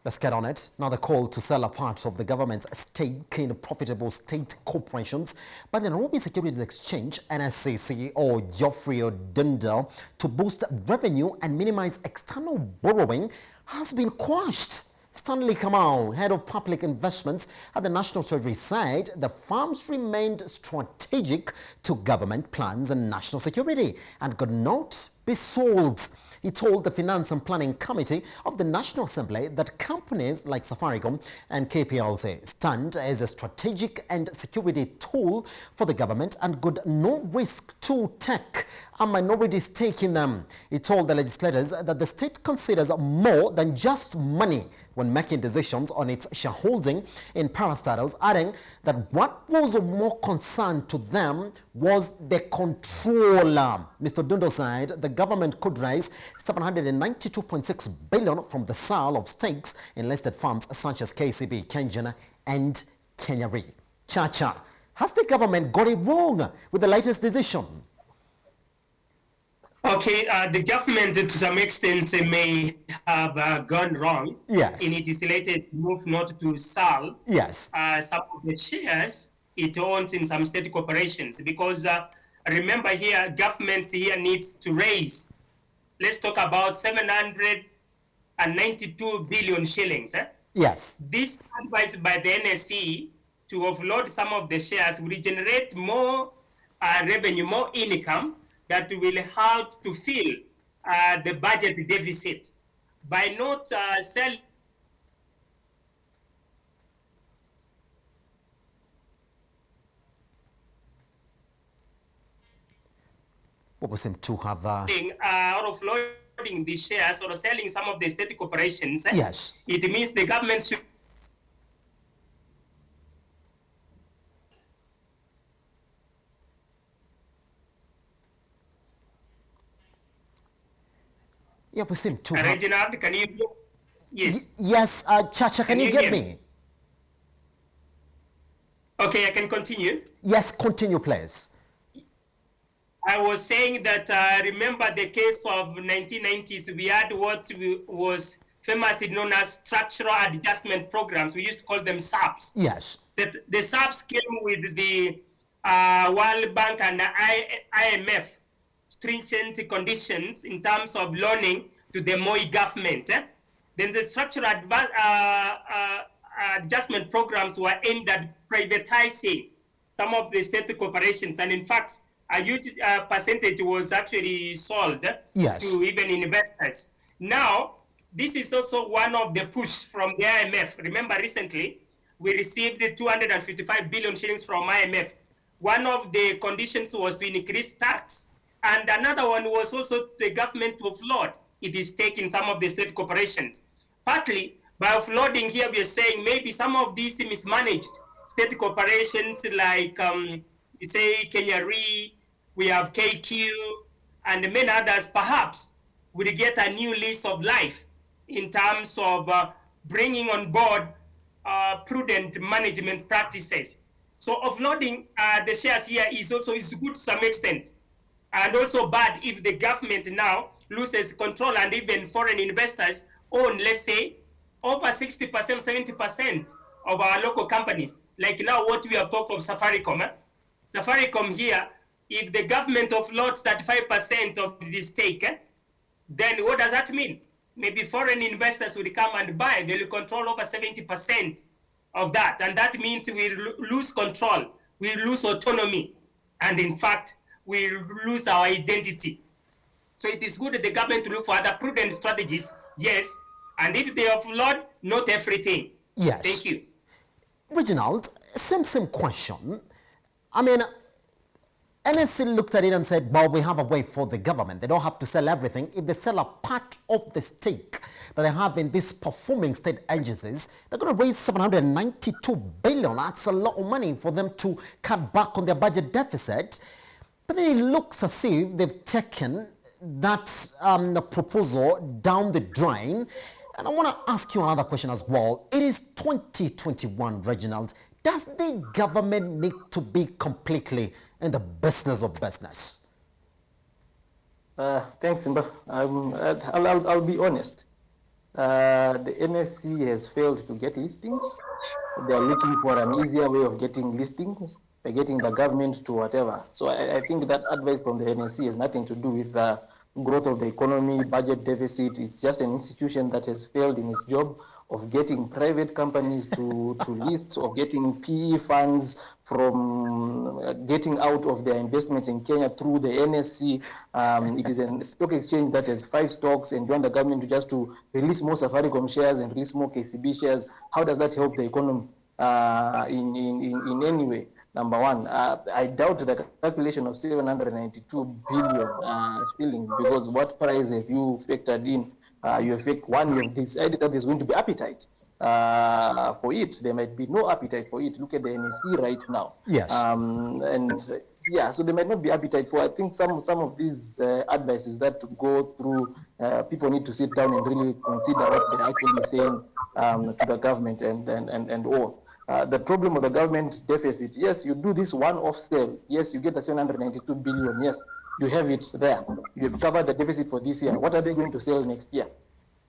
Let's get on it. Now, the call to sell a part of the government's stake in profitable state corporations by the Nairobi Securities Exchange NSE CEO Geoffrey Odundel to boost revenue and minimize external borrowing has been quashed. Stanley Kamau, head of public investments at the National Treasury, said the firms remained strategic to government plans and national security and could not be sold. He told the Finance and Planning Committee of the National Assembly that companies like Safaricom and KPLC stand as a strategic and security tool for the government and could no risk to take a minority stake in them. He told the legislators that the state considers more than just money when making decisions on its shareholding in parastatals, adding that what was of more concern to them was the controller. Mr. Dundo said the government could raise 792.6 billion from the sale of stakes in listed firms such as KCB, Kenjana, and Kenya Re. Chacha, has the government got it wrong with the latest decision? Okay, the government to some extent may have gone wrong in its latest move not to sell some of the shares it owns in some state corporations, because remember here, government here needs to raise, let's talk about 792 billion shillings. This advice by the NSE to offload some of the shares will generate more revenue, more income, that will help to fill the budget deficit by not selling. What was him to have or offloading the shares or selling some of the state corporations? It means the government should. Yeah, we seem to Reginald, can you? Yes. Yes, Chacha, can you get me? Okay, I can continue. Yes, continue, please. I was saying that remember the case of 1990s, we had what was famously known as structural adjustment programs. We used to call them SAPs. That the SAPs came with the World Bank and the IMF stringent conditions in terms of loaning to the Moi government. Then the structural adjustment programs were aimed at privatizing some of the state corporations, and in fact, a huge percentage was actually sold to even investors. Now, this is also one of the push from the IMF. Remember, recently, we received 255 billion shillings from IMF. One of the conditions was to increase tax. And another one was also the government to offload it is taking some of the state corporations. Partly, by offloading here, we are saying maybe some of these mismanaged state corporations like, we say, Kenya Re, we have KQ, and many others, perhaps, will get a new lease of life in terms of bringing on board prudent management practices. So offloading the shares here is also good to some extent, and also bad if the government now loses control and even foreign investors own, let's say, over 60%, 70% of our local companies. Like now what we have talked of Safaricom. Safaricom here, if the government offloads 35% of the stake, then what does that mean? Maybe foreign investors will come and buy. They will control over 70% of that. And that means we lose control. We lose autonomy. And in fact, we lose our identity. So it is good that the government to look for other prudent strategies, yes. And if they offload, not everything. Yes. Thank you. Reginald, same question. I mean, NSC looked at it and said, well, we have a way for the government. They don't have to sell everything. If they sell a part of the stake that they have in these performing state agencies, they're going to raise 792 billion. That's a lot of money for them to cut back on their budget deficit. But then it looks as if they've taken that proposal down the drain. And I want to ask you another question as well. It is 2021, Reginald. Does the government need to be completely in the business of business? Thanks, Simba. I'll be honest. The NSC has failed to get listings. They are looking for an easier way of getting listings by getting the government to whatever. So I think that advice from the NSC has nothing to do with the growth of the economy, budget deficit. It's just an institution that has failed in its job of getting private companies to list, of getting PE funds from getting out of their investments in Kenya through the NSC. It is a stock exchange that has 5 stocks, and you want the government to just to release more Safaricom shares and release more KCB shares. How does that help the economy in any way? Number one, I doubt the calculation of 792 billion shillings, because what price have you factored in? You have decided that there's going to be appetite for it. There might be no appetite for it. Look at the NSC right now. Yes. So there might not be appetite for. I think some of these advices that go through, people need to sit down and really consider what they're actually saying to the government and all. The problem with the government deficit, yes, you do this one-off sale. Yes, you get the 792 billion. Yes, you have it there. You have covered the deficit for this year. What are they going to sell next year?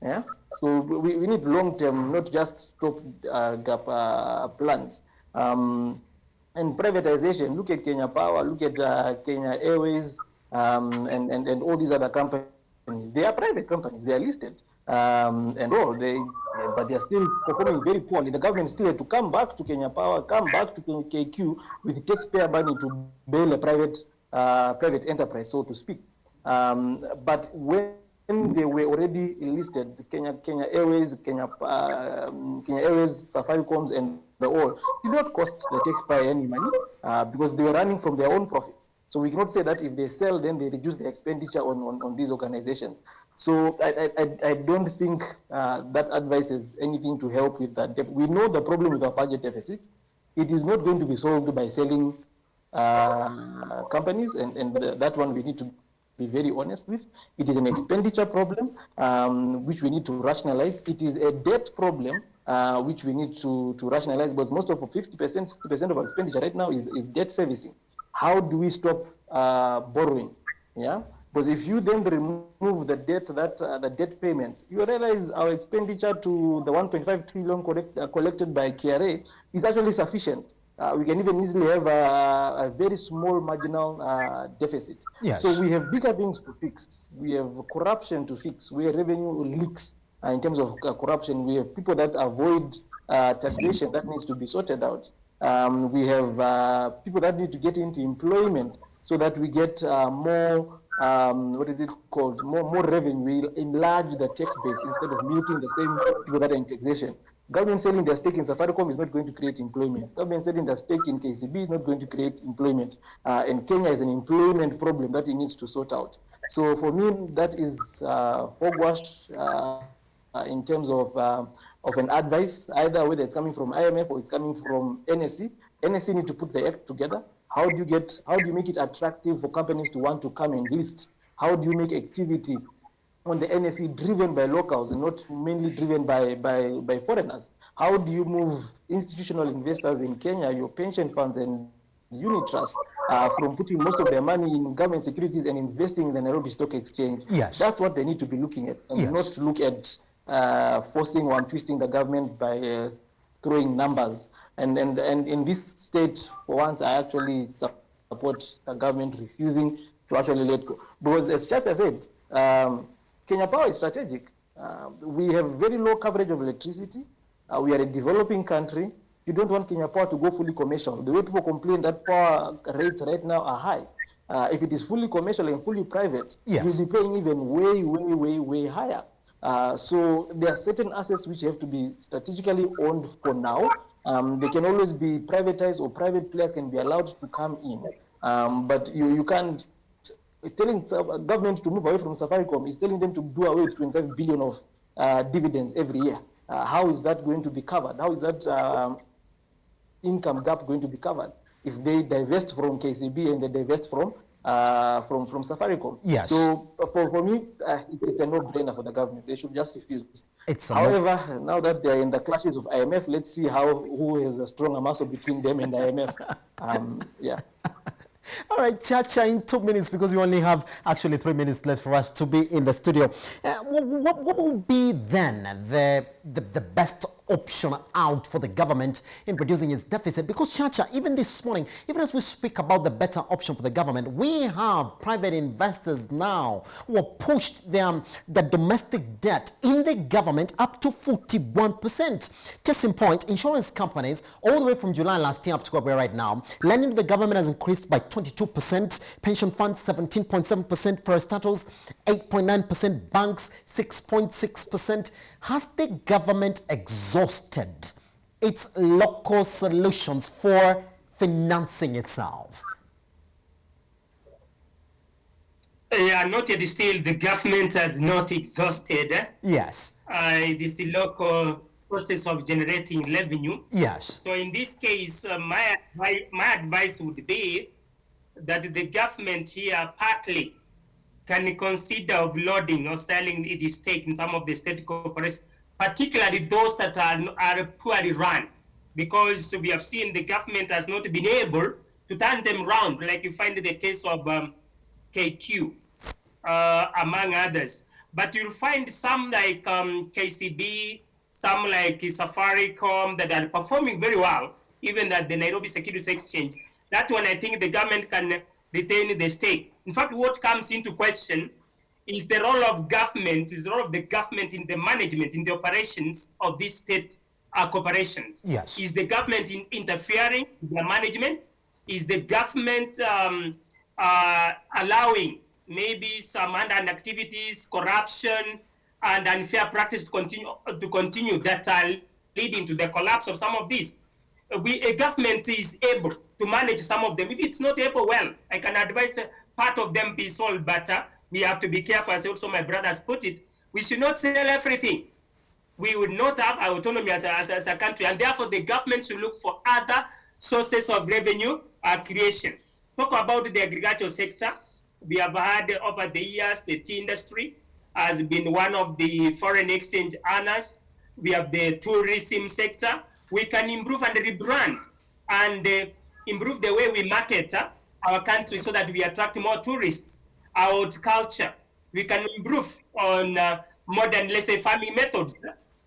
Yeah. So we need long-term, not just stop-gap plans. And privatization. Look at Kenya Power. Look at Kenya Airways, and all these other companies. They are private companies. They are listed. And all but they are still performing very poorly. The government still had to come back to Kenya Power, come back to KQ with taxpayer money to bail a private enterprise, so to speak. But when they were already listed, Kenya Airways, Kenya Airways, Safaricom, and the all did not cost the taxpayer any money because they were running from their own profits. So we cannot say that if they sell, then they reduce the expenditure on these organizations. So I don't think that advice is anything to help with that. We know the problem with our budget deficit. It is not going to be solved by selling companies, and that one we need to be very honest with. It is an expenditure problem which we need to rationalize. It is a debt problem which we need to rationalize, because most of 50%, 60% of our expenditure right now is debt servicing. How do we stop borrowing? Yeah, because if you then remove the debt, the debt payment, you realize our expenditure to the 1.5 trillion collected by KRA is actually sufficient. We can even easily have a very small marginal deficit. Yes. So we have bigger things to fix. We have corruption to fix. We have revenue leaks in terms of corruption. We have people that avoid taxation that needs to be sorted out. We have people that need to get into employment so that we get more, more revenue. We enlarge the tax base instead of milking the same people that are in taxation. Government selling their stake in Safaricom is not going to create employment. Government selling their stake in KCB is not going to create employment. And Kenya is an employment problem that it needs to sort out. So for me, that is hogwash in terms of an advice, either whether it's coming from IMF or it's coming from NSC. NSC need to put the act together. How do you make it attractive for companies to want to come and list? How do you make activity on the NSC driven by locals and not mainly driven by foreigners? How do you move institutional investors in Kenya, your pension funds and unit trusts, from putting most of their money in government securities and investing in the Nairobi Stock Exchange? Yes. That's what they need to be looking at, and not look at forcing or twisting the government by throwing numbers. And in this state, for once, I actually support the government refusing to actually let go. Because as Chacha said, Kenya Power is strategic. We have very low coverage of electricity. We are a developing country. You don't want Kenya Power to go fully commercial. The way people complain that power rates right now are high. If it is fully commercial and fully private, you'll be paying even way higher. So there are certain assets which have to be strategically owned for now. They can always be privatized, or private players can be allowed to come in. But you can't. Telling government to move away from Safaricom is telling them to do away with 25 billion of dividends every year. How is that going to be covered? How is that income gap going to be covered if they divest from KCB and they divest from Safaricom? Yes. So for me, it's a no-brainer for the government. They should just refuse. However, now that they're in the clashes of IMF, let's see who has a stronger muscle between them and IMF. Yeah. All right, Chacha, in 2 minutes, because we only have actually 3 minutes left for us to be in the studio. What will be then the best option out for the government in reducing its deficit? Because Chacha, even this morning, even as we speak about the better option for the government, we have private investors now who have pushed the domestic debt in the government up to 41%. Case in point, insurance companies, all the way from July last year up to where we're right now, lending to the government has increased by 22%, pension funds 17.7%, parastatals 8.9%, banks 6.6%. Has the government exhausted its local solutions for financing itself? Yeah, not yet. Still, the government has not exhausted. Yes. This local process of generating revenue. Yes. So in this case, my advice would be that the government here partly can consider offloading or selling its stake in some of the state corporations, particularly those that are poorly run, because we have seen the government has not been able to turn them around, like you find in the case of KQ, among others. But you'll find some like KCB, some like Safaricom that are performing very well, even at the Nairobi Securities Exchange. That one, I think the government can retain the stake. In fact, what comes into question is the role of government, is the role of the government in the management, in the operations of these state corporations. Yes. Is the government interfering in their management? Is the government allowing maybe some underhand activities, corruption, and unfair practice to continue that are leading to the collapse of some of these? A government is able to manage some of them. If it's not able, well, I can advise part of them be sold, but we have to be careful, as also my brothers put it. We should not sell everything. We would not have autonomy as a country, and therefore the government should look for other sources of revenue creation. Talk about the agricultural sector. We have had over the years, the tea industry has been one of the foreign exchange earners. We have the tourism sector. We can improve and rebrand and improve the way we market our country so that we attract more tourists. Our horticulture, we can improve on modern, let's say, farming methods.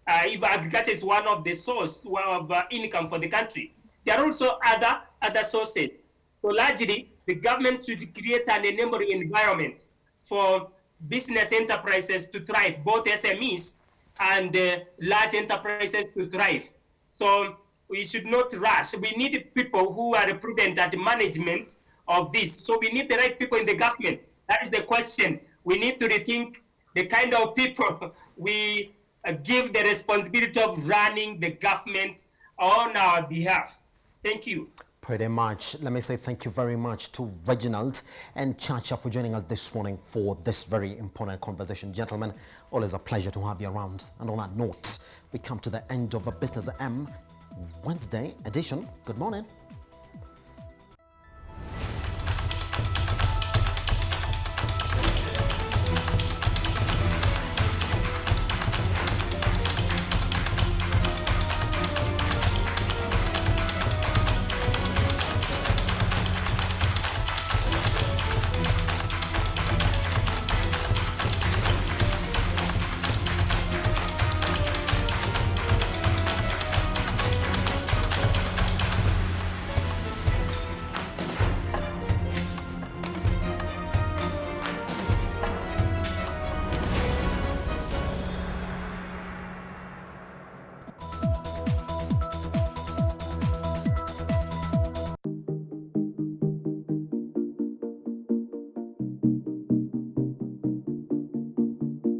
If agriculture is one of the source of income for the country, there are also other sources. So largely, the government should create an enabling environment for business enterprises to thrive, both SMEs and large enterprises to thrive. So we should not rush. We need people who are prudent at the management of this. So we need the right people in the government. That is the question. We need to rethink the kind of people we give the responsibility of running the government on our behalf. Thank you. Pretty much. Let me say thank you very much to Reginald and Chacha for joining us this morning for this very important conversation. Gentlemen, always a pleasure to have you around. And on that note, we come to the end of a Business M Wednesday edition. Good morning.